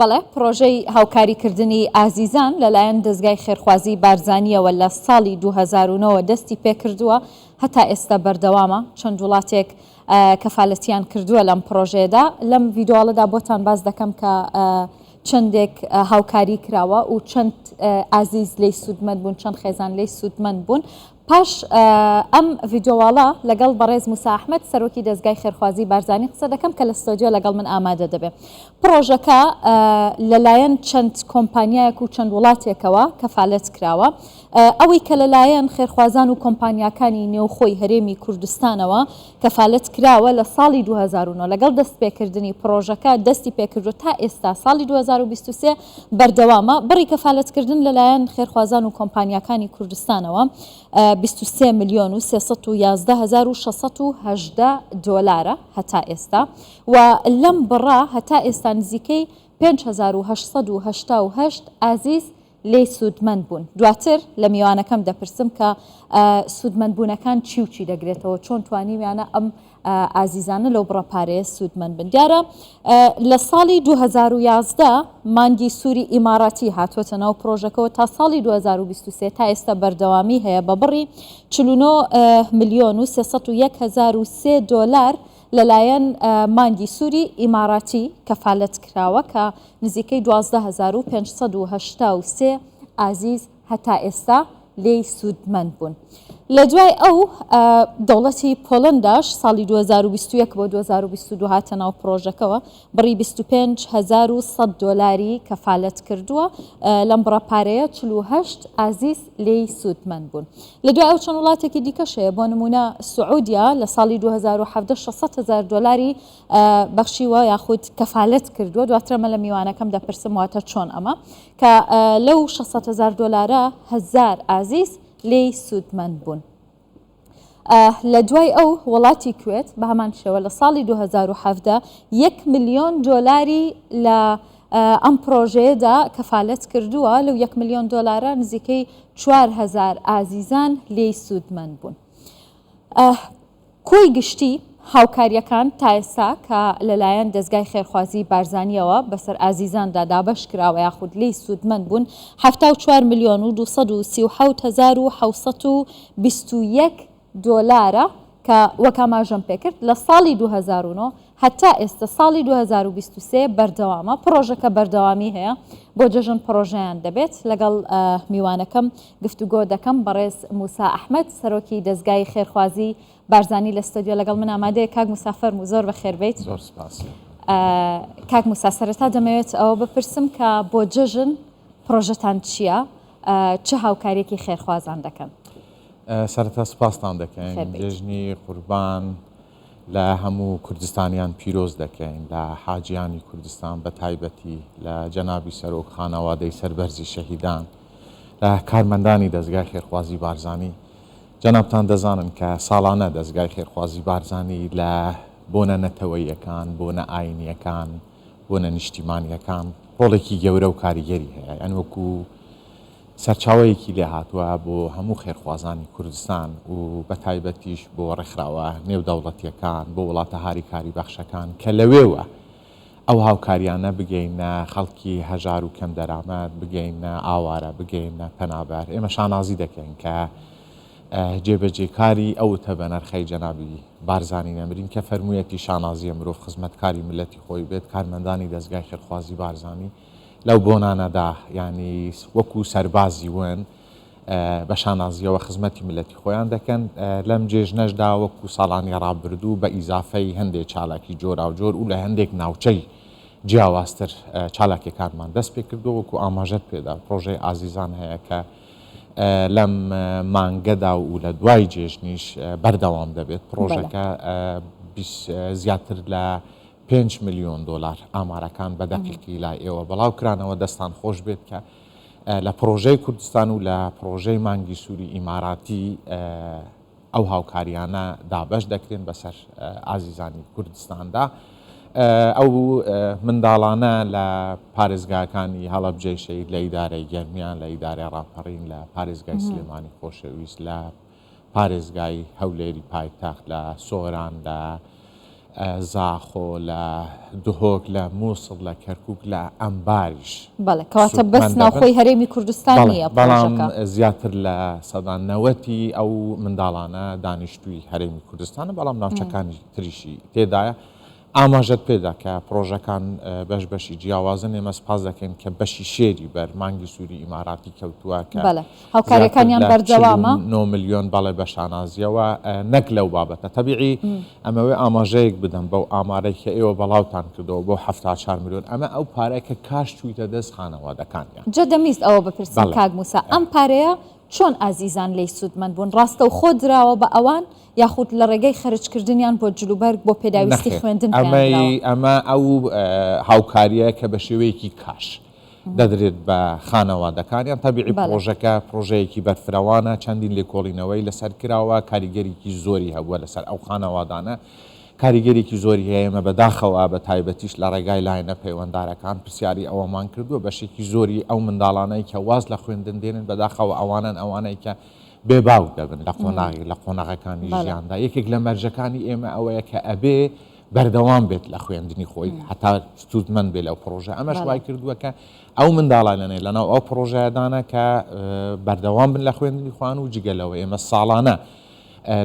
بەڵێ پرۆژەی هاوکاریکردنی ئازیزان لەلایەن دەستگای خێرخوازی بارزانیەوە لە ساڵی 2009 دەستی پێکردووە هەتا ئێستا بەردەوامە چەند وڵاتێک کەفالەتیان کردووە لەم پرۆژێدا لەم ڤیدۆڵەدا بۆتان باز دەکەم کە چەندێک هاوکاری کراوە و چەند ئازیز لی سوودمەند بوون چەند خێزان لی سوودمەند بوون پاش ئەم ڤیدۆواڵە لەگەڵ بەڕێز موسا ئەحمەد سەرۆکی دەستگای خێرخوازی بارزانی قسە دەکەم کە لە ستۆدیۆ لەگەڵ من ئامادە دەبێت پرۆژەکە لەلایەن چەند کۆمپانیایەک و چەند وڵاتێکەوە کەفالەت کراوە ئەوەی کە لەلایەن خێرخوازان و کۆمپانیاکانی نێوخۆی هەرێمی کوردستانەوە کەفالەت کراوە لە ساڵی 2009 لەگەڵ دەستپێکردنی پرۆژەکە دەستی پێکردو تا ئێستا ساڵی 2023 بەردەوامە بڕی کەفالەتکردن لەلایەن خێرخوازان و کۆمپانیاکانی کوردستانەوە 23 میلیۆن و 311,618 دۆلارە هەتا ئێستا و لەم بڕا هەتا ئێستا نزیکەی 5,888 ئازیز لێ سوودمەند بوون دواتر لە میوانەکەم دەپرسم کە سوودمەندبوونەکان چی و چی دەگرێتەوە چۆن توانیویانە ئەم ئازیزانە لەو بڕەپارەیە سوودمەند بن دیارە لە ساڵی 2011 مانگی سووری ئیماراتی هاتوۆتە ناو پرۆژەکەەوە تا ساڵی 2023 تا ئێستا بەردەوامی هەیە بە بڕی 49 میلیۆن و 301,003 دۆلار لەلایەن مانگی سووری ئیماراتی کەفالەت کراوە کە نزیکەی 12,583 ئازیز هەتا ئێستا لێی سوودمەند بوون. لە دوای ئەو دەوڵەتی پۆڵەنداش ساڵی 2021 بۆ 2022 هاتە ناو پرۆژەکەەوە بڕی 25,100 دۆلاری کەفالەت کردووە لەم بڕەپارەیە 48 ئازیز لێی سوودمەند بوون. لە دوای ئەو چەند وڵاتێکی دیکەشەیە بۆ نمونە سعودیا لە ساڵی 2017 600,000 دۆلاری بەخشیوە یاخود کەفالەت کردووە دواترەمە لە میوانەکەم دەپرسم واتە چۆن ئەمە کە لەو 600,000 دۆلارە 1000 ئازیز لێی سوودمەند بوون. لە دوای ئەو وڵاتی کوێت بە هەمان شێوە لە ساڵی 2017 1 میلیۆن دۆلاری لە ئەم پرۆژەیەدا کەفالەت کردووە لەو 1 میلیۆن دۆلارە نزیکەی 4,000 ئازیزان لێی سوودمەند بوون. کۆی گشتی هاوکاریەکان تا ئێستا کە لەلایەن دەستگای خێرخوازی بارزانیەوە بەسەر ئازیزاندا دابەش کراوە یاخود لێی سوودمەند بوون 74 میلیۆن و 237,721 دۆلارە کە وەکاماژەم پێکرد لە ساڵی 2009 هەتا ئێستا ساڵی 2023 بەردەوامە پرۆژەکە بەردەوامی هەیە بۆ جەژن پرۆژەیان دەبێت لەگەڵ میوانەکەم گفتوگۆ دەکەم بەڕێز موسا ئەحمەد سەرۆکی دەستگای خێرخوازی بارزانی لە ستۆدیۆ لەگەڵ من ئامادەیە کاک موسا فەرموو زۆر بەخێربێیت. زۆر سپاس. کاک موسا سەرەتا دەمەوێت ئەوە بپرسم کە بۆ جەژن پرۆژەتان چییە چه هاوکاریەکی خێرخوازان دەکەن؟ سەرەتا سپاسان دەکەین جێژنی قوربان لە هەموو کوردستانیان پیرۆز دەکەین لە حاجیانی کوردستان بە تایبەتی لە جەنابی سەرۆک خانەوادەی سەربەرزی شەهیدان لە کارمەندانی دەستگای خێرخوازی بارزانی جەنابتان دەزانن کە ساڵانە دەستگای خێرخوازی بارزانی لە بۆنە نەتەوەییەکان بۆنە ئاینیەکان بۆنە نیشتیمانیەکان ڕۆڵێکی گەورە و کاریگەری هەیە ئەن وەکو سەرچاوەیەکی لێ هاتووە بۆ هەموو خێرخوازانی کوردستان و بە تایبەتیش بۆ ڕێکخراوە نێودەوڵەتیەکان بۆ وڵاتە هاری کاری بەخشەکان کە لەوێوە ئەو هاوکاریانە بگەینە خەڵکی هەژار و کەم دەرامەت بگەینە ئاوارە بگەینە پەنابەر ئێمە شانازی دەکەین کە جێبەجێکاری ئەوتە بە نرخەی جەنابی بارزانی نەمرین کە فەرموویەتی شانازیە مرۆڤ خزمەتکاری ملەتی خۆی بێت کارمەندانی دەستگای خێرخوازی بارزانی لەو بۆنانەدا ینی وەکو سەربازی وێن بە شانازیەوە خزمەتی ملەتی خۆیان دەکەن لەم جێژنەشدا وەکو ساڵانی ڕابردوو بە ئیزافەی هەندێک چالاکی جۆرا و جۆر و لە هەندێک ناوچەی جیاوازتر چالاکیەکانمان دەست پێ کردو وەکو ئاماژەت پێدا پرۆژەی ئازیزان هەیە کە لەم مانگەدا و لە دوای جێژنیش بەردەوام دەبێت پرۆژەکە زیاتر لە 5 میلیۆن دۆلار ئامارەکان بە دەقیقی لای ئێوە بەڵاو کرانەوە دەستان خۆش بێت کە لە پرۆژەی کوردستان و لە پرۆژەی مانگی سووری ئیماراتی ئەو هاوکاریانە دابەش دەکرێن بەسەر ئازیزانی کوردستاندا ئەو منداڵانە لە پارێزگاکانی هەڵەبجەی شەید لە ئیدارەی گەرمیان لە ئیدارەی ڕاپەڕین لە پارێزگای سلێمانی خۆشەویست لە پارێزگای هەولێری پایتەخت لە سۆران لە زاخۆ لە دهۆک لە مووسڵ لە کەرکک لە ئەمباریش بەڵێ کەواتە بەس ناوخۆی هەرێمی کوردستان نیە بەڵام زیاتر لە سەدان نەوەتی ئەو منداڵانە دانیشتووی هەرێمی کوردستانە بەڵام ناوچەکانی تریشی تێدایە ئاماژەت پێدا کە پرۆژەکان بەش بەشی جیاوازن ئێمە سپاس دەکەین کە بەشی شێری بەر مانگی سووری ئیماراتی کەوتووە کە هاوکاریەکانیان بەردەوامە 9 میلیۆن بەڵێ بە شانازیەوە نەک لەو بابەتە تەبیعی ئەمەوەی ئاماژەیەک بدەم بەو ئامارەی کە ئێوە بەڵاوتان کردەوە بۆ 74 میلیۆن ئەمە ئەو پارەیە کە کاش چوویتە دەست خانەوادەکانیان جە دەمیست ئەوە بپرسم کاک موسا ئەم پارەیە چۆن ئازیزان لی سوودمەند بوون ڕاستە و خۆ دراوە بە ئەوان یاخود لە ڕێگەی خەرجکردنیان بۆ جلوبەرگ بۆ پێداویستی خوێندن ئەمە ئەو هاوکاریە کە بە شێوەیەکی کاش دەدرێت بە خانەوادەکانیان تەبیعی پرۆژەکە پرۆژەیەکی بەرفراوانە چەندین لێکۆڵینەوەی لەسەر کراوە کاریگەریکی زۆری هەبووە لەسەر ئەو خانەوادانە کاریگەریکی زۆری هەیە ئێمە بەداخەوە بە تایبەتیش لە ڕێگای لاینە پەیوەنددارەکان پرسیاری ئەوەمان کردووە بەشێکی زۆری ئەو منداڵانەی کە واز لە خوێندن دێنن بەداخەوە ئەوانەی کە بێباو دەبن لە قۆناغەکانی ژیاندا یەکێک لە مەرجەکانی ئێمە ئەوەیە کە ئەبێ بەردەوام بێت لە خوێندنی خۆی هەتا سوودمەند بێت لەو پرۆژە ئەمەش وای کردووە کە ئەو منداڵانە لەناو ئەو پرۆژەیەدانە کە بەردەوام بن لە خوێندنی خوان و جگەلەوە ئێمە ساڵانە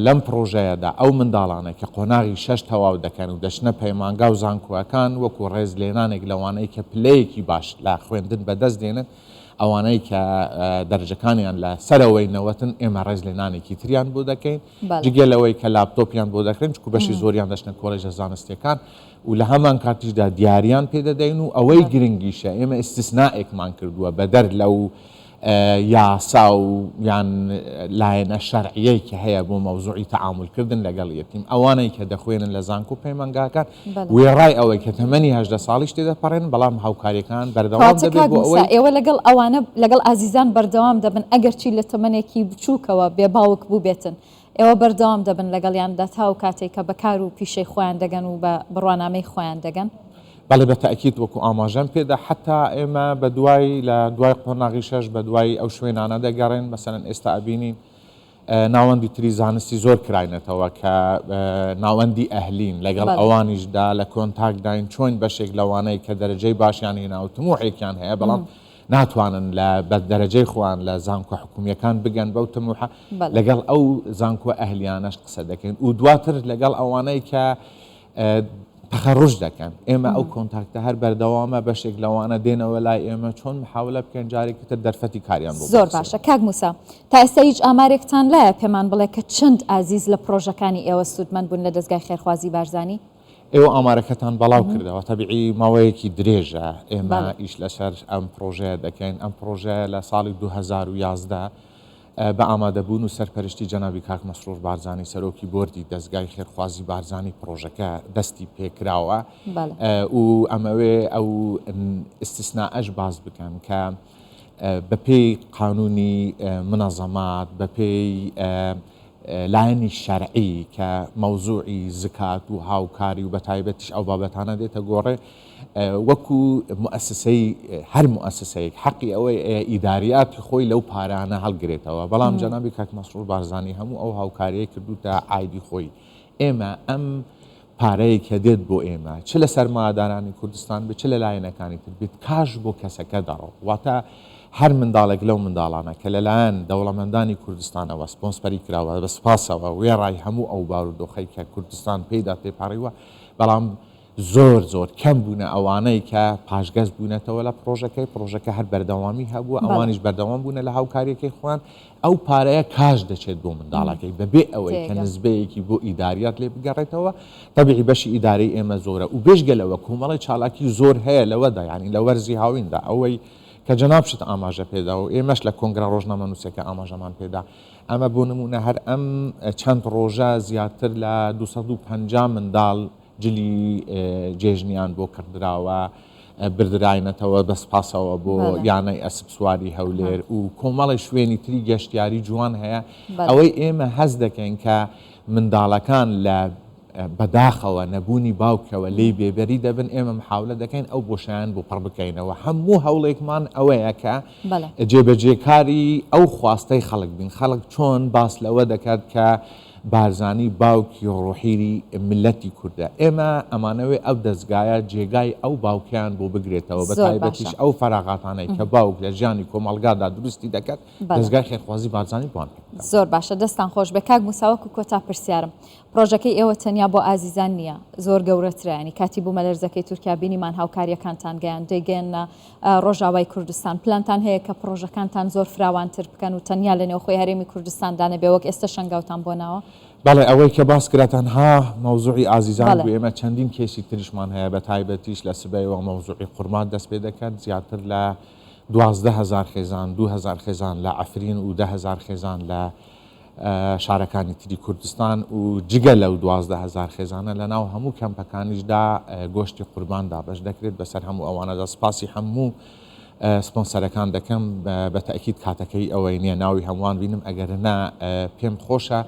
لەم پرۆژەیەدا ئەو منداڵانە کە قۆناغی 6 تەواو دەکەن و دەچنە پەیمانگا و زانکۆەکان وەکو ڕێزلێنانێک لەوانەی کە پلەیەکی باش لە خوێندن بەدەست دێنن ئەوانەی کە دەرجەکانیان لە سەرەوەی نەوەتن ئێمە ڕێزلێنانێکی تریان بۆ دەکەین جگەلەوەی کە لاپتۆپیان بۆ دەکرێن چکو بەشی زۆریان دەچنە کۆڵێژە زانستیەکان و لە هەمان کاتیشدا دیاریان پێدەدەین و ئەوەی گرنگیشە ئێمە ئیستیسنائێکمان کردووە بەدەر لەو یاسا و یان لایەنە شەرعیەی کە هەیە بۆ مەوزوعی تەعاملکردن لەگەڵ یەتیم ئەوانەی کە دەخوێنن لە زانکۆ پەیمانگاکان وێڕای ئەوەی کە تەمەنی 18 ساڵیش تێدەپەڕێن بەڵام هاوکاریەکان بەردەوام دەبێت بۆ ئەوەی ئێوە لەگەڵ ئەوانە لەگەڵ ئازیزان بەردەوام دەبن ئەگەرچی لە تەمەنێکی بچووکەوە بێباوک بوو بێتن ئێوە بەردەوام دەبن لەگەڵیاندا تا و کاتێک کە بەکار و پیشەی خۆیان دەگەن و بە بڕوانامەی خۆیان دەگەن بەڵێ بە تەئکید وەکو ئاماژەم پێدا حتا ئێمە بە دوای لە دوای قۆناغی شەش بە دوای ئەو شوێنانە دەگەڕێن مەسەرەن ئێستا ئەبینین ناوەندی تری زانستی زۆر کراینەتەوە کە ناوەندی ئەهلین لەگەڵ ئەوانیشدا لە کۆنتاکداین چۆن بەشێک لەوانەی کە دەرەجەی باشیان هێنا و تموحێکیان هەیە بەڵام ناتوانن لە بە دەرەجەی خۆیان لە زانکۆ حکومیەکان بگەن بەو تموحە لەگەڵ ئەو زانکۆ ئەهلیانەش قسە دەکەین و دواتر لەگەڵ ئەوانەی کە تەخەڕوژ دەکەن ئێمە ئەو کۆنتاکتە هەر بەردەوامە بەشێک لەوانە دێنەوە لای ئێمە چۆن محاولە بکەن جارێکی تر دەرفەتی کاریان بۆ زۆر باشە کاک موسا تا ئێستا هیچ ئامارێکتان لایە پێمان بڵێ کە چەند ئازیز لە پرۆژەکانی ئێوە سوودمەند بوون لە دەستگای خێرخوازی بارزانی ئێوە ئامارەکەتان بەڵاو کردەوە تەبیعی ماوەیەکی درێژە ئێمە ئیش لەسەر ئەم پرۆژەیە دەکەین ئەم پرۆژەیە لە ساڵی 2011 بە ئامادەبوون و سەرپەرشتی جەنابی کاک مەسرور بارزانی سەرۆکی بۆردی دەستگای خێرخوازی بارزانی پرۆژەکە دەستی پێکراوە و ئەمەوێ ئەو ئیستیسنائەش باز بکەن کە بەپێی قانونی منەظەمات بەپێی لایەنی شەرعی کە مەوزوعی زکات و هاوکاری و بەتایبەتیش ئەو بابەتانە دێتە گۆڕێ وەکو مؤسسەی هەر مؤسسەیەک حەقی ئەوەی ئیداریاتی خۆی لەو پارانە هەڵگرێتەوە بەڵام جەنابی کاک مەسرور بارزانی هەموو ئەو هاوکاریەی کردوتە ئایدی خۆی ئێمە ئەم پارەیە کە دێت بۆ ئێمە چ لە سەرمایهدارانی کوردستان بێت چ لە لایەنەکانی تر بێت کاش بۆ کەسەکە دەڕۆ واتە هەر منداڵێک لەو منداڵانە کە لەلایەن دەوڵەمەندانی کوردستانەوە سپۆنسەری کراوە بە سپاسەوە وێڕای هەموو ئەو بارودۆخەی کە کوردستان پێیدا تێپەڕیوە بەڵام زۆر کەم بوونە ئەوانەی کە پاشگەز بوونەتەوە لە پرۆژەکە هەر بەردەوامی هەبووە ئەوانیش بەردەوام بوونە لە هاوکاریەکەی خۆیان ئەو پارەیە کاش دەچێت بۆ منداڵەکەی بەبێ ئەوەی کە نزبەیەکی بۆ ئیداریات لێ بگەڕێتەوە تەبیعی بەشی ئیدارەی ئێمە زۆرە و بێژگەلەوە کۆمەڵی چالاکی زۆر هەیە لەوەدا یعنی لە وەرزی هاویندا ئەوەی کە جەنابشت ئاماژە پێدا و ئێمەش لە کۆنگرا ڕۆژنامە نووسەکە ئاماژەمان پێدا ئەمە بۆ نمونە هەر ئەم چەند ڕۆژە زیاتر لە 250 منداڵ جلی جێژنیان بۆ کردراوە بردراینەتەوە بەسپاسەوە بۆ یانەی ئەسب سواری هەولێر و کۆمەڵی شوێنی تری گەشتیاری جوان هەیە ئەوەی ئێمە هەز دەکەین کە منداڵەکان لە بەداخەوە نەبوونی باوکەوە لی بێبەری دەبن ئێمە محاولە دەکەین ئەو بۆشایان بۆ پڕ بکەینەوە هەموو هەوڵێکمان ئەوەیە کە جێبەجێکاری ئەو خواستەی خەڵک بین خەڵک چۆن باس لەوە دەکات کە بارزانی باوکی و ڕۆحیری ملەتی کوردە ئێمە ئەمانەوەی ئەو دەستگایە جێگای ئەو باوکیان بۆ بگرێتەوە بە تایبەتیش ئەو فەراغاتانەی کە باوک لە ژیانی کۆمەڵگادا دروستی دەکات دەستگای خێرخوازی بارزانی بوان زۆر باشە دەستان خۆش بە کاک موساوەکو کۆتا پرسیارم پرۆژەکەی ئێوە تەنیا بۆ ئازیزان نییە زۆر گەورەترایانی کاتی بوو مەلەرزەکەی تورکیا بینیمان هاوکاریەکانتان گەیان دەیگەێنە ڕۆژاوای کوردستان پلانتان هەیە کە پرۆژەکانتان زۆر فراوانتر بکەن و تەنیا لە نێوخۆی هەرێمی کوردستاندانە بێ وەک ئێستا شەنگاوتان بۆ ناوە بەڵێ ئەوەی کە باس کراتەنها مەوزوعی ئازیزان بوو ئێمە چەندین کێسی تریشمان هەیە بە تایبەتیش لە سبەیەوە مەوزوعی قورمان دەست پێ دەکەن زیاتر لە 12,000 خێزان 2,000 خێزان لە عەفرین و 10,000 خێزان لە شارەکانی تری کوردستان و جگە لەو 12,000 خێزانە لە ناو هەموو کەمپەکانیشدا گۆشتی قورباندا بەش دەکرێت بەسەر هەموو ئەوانەدا سپاسی هەموو سپۆنسەرەکان دەکەم بە تەئکید کاتەکەی ئەوەی نییە ناوی هەمووان بینم ئەگەرنا پێم خۆشە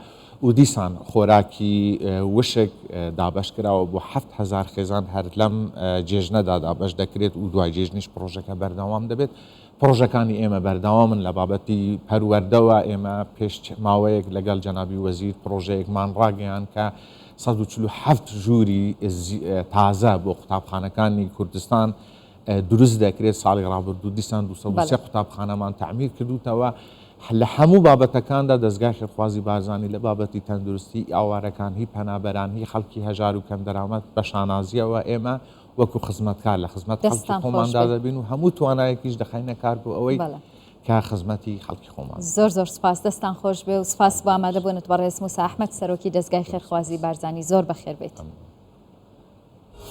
و دیسان خۆراکی وشک دابش کراوە بۆ 7,000 خێزان هەر لەم جێژنەدا دابش دەکرێت و دوای جێژنیش پرۆژەکە بەردەوام دەبێت پرۆژەکانی ئێمە بەردەوامن لە بابەتی پەروەردەوە ئێمە پێش ماوەیەک لەگەڵ جەنابی وەزیر پرۆژەیەکمان ڕاگەیان کە 147 ژووری تازە بۆ قوتابخانەکانی کوردستان دروست دەکرێت ساڵی ڕابردوو دیسان 203 قوتابخانەمان تعمیر کردوتەوە لە هەموو بابەتەکاندا دەستگای خێرخوازی بارزانی لە بابەتی تەندروستی ئاوارەکان هی پەنابەران هی خەڵکی هەژار و کەم دەرامەت بە شانازیەوە ئێمە وەکو خزمەتکار لە خزمەت خەڵکی خۆماندا دەبین و هەموو توانایەکیش دەخینە کار بۆ ئەوەی کە خزمەتی خەڵکی خۆمان زۆر زۆر سپاس دەستان خۆش بێ و سپاس بۆ ئامادەبوونت بە ڕێز موسا ئەحمەد سەرۆکی دەستگای خێرخوازی بارزانی زۆر بەخێر بێت.